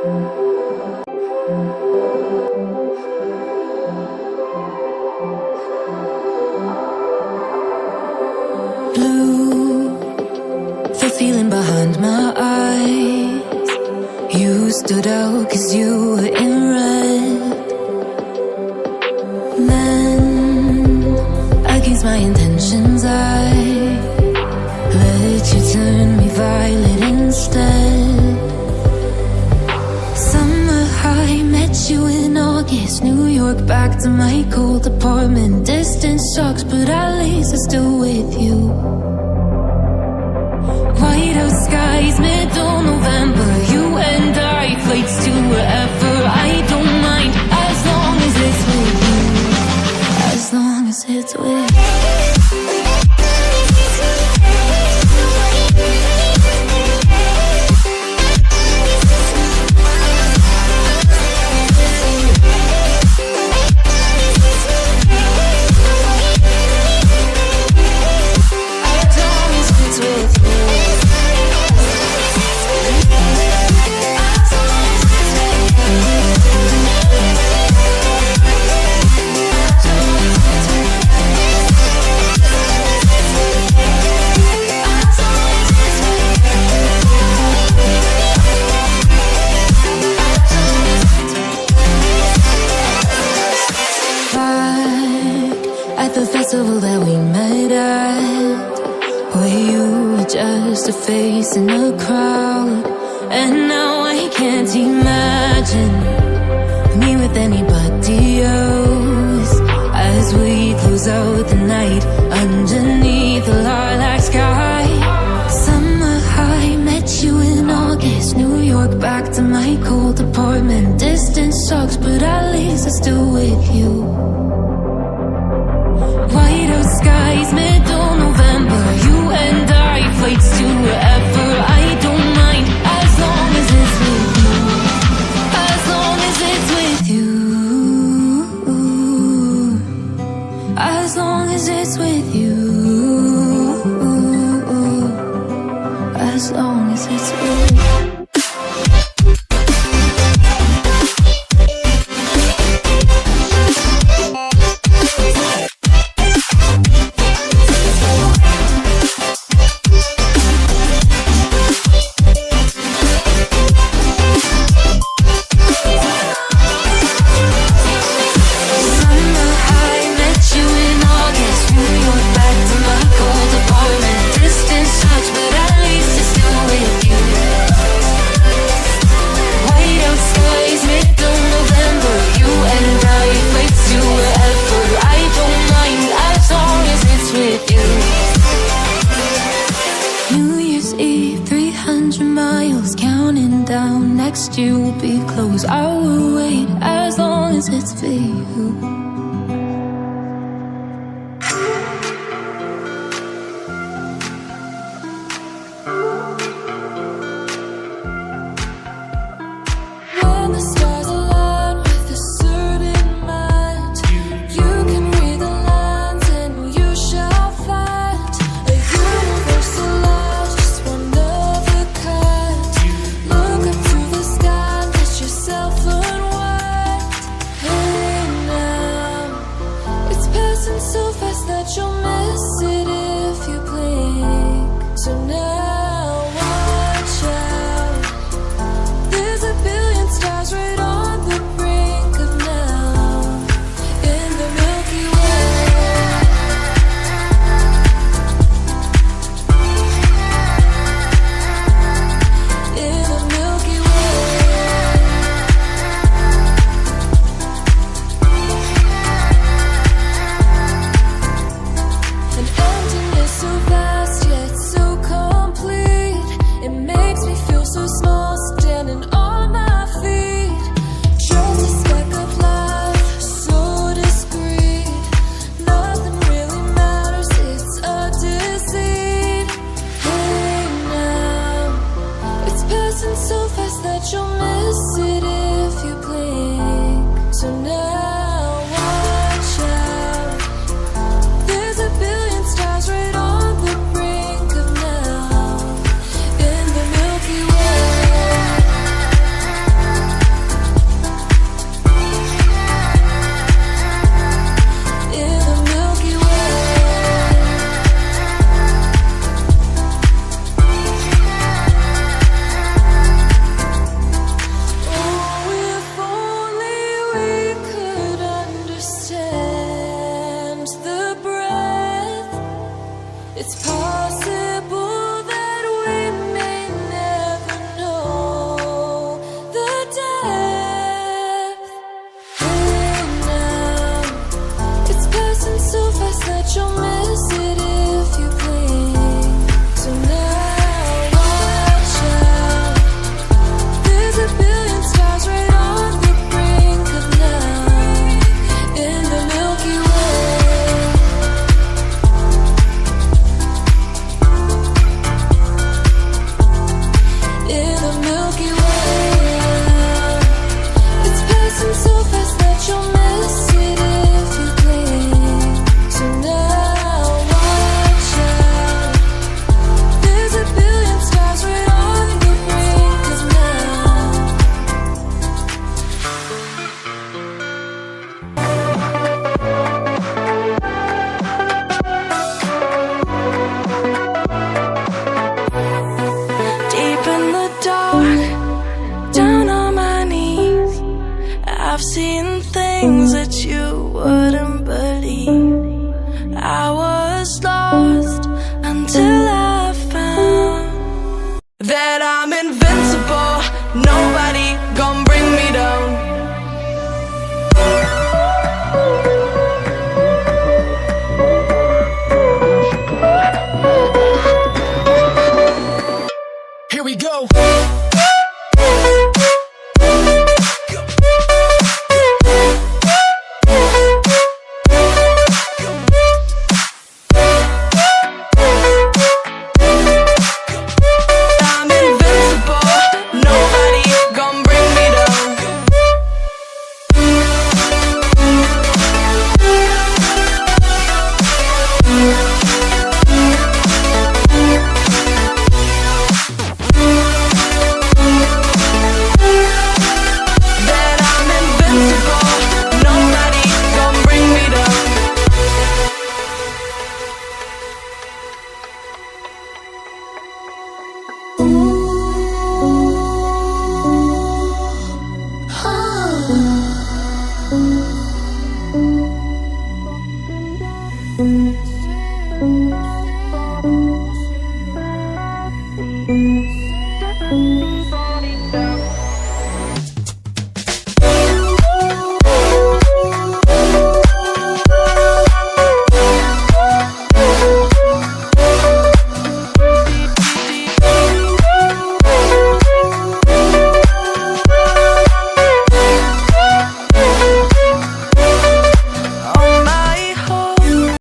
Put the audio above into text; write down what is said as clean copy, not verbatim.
Blue, the feeling behind my eyes. You stood out 'cause you were in red. Then, against my intentions, I let you turn me violet instead. Summer high, met you in August. New York, back to my cold apartment. Distance sucks, but at least I'm still with you. Whiteout skies, middle November. You and I, flights to wherever. I don't mind, as long as it's with you. As long as it's with you. At the festival that we met at, where you were just a face in a crowd. And now I can't imagine me with anybody else. As we close out the night underneath the lilac sky. Summer high, met you in August. New York, back to my cold apartment. Distance sucks, but at least I'm still with you. Whiteout skies, middle November. You and I, flights to wherever. I don't mind, as long as it's with you. As long as it's with you. As long as it's with you. As long as it's with you. New Year's Eve, 300 miles, counting down. Next year will be close. I will wait as long as it's for you. On the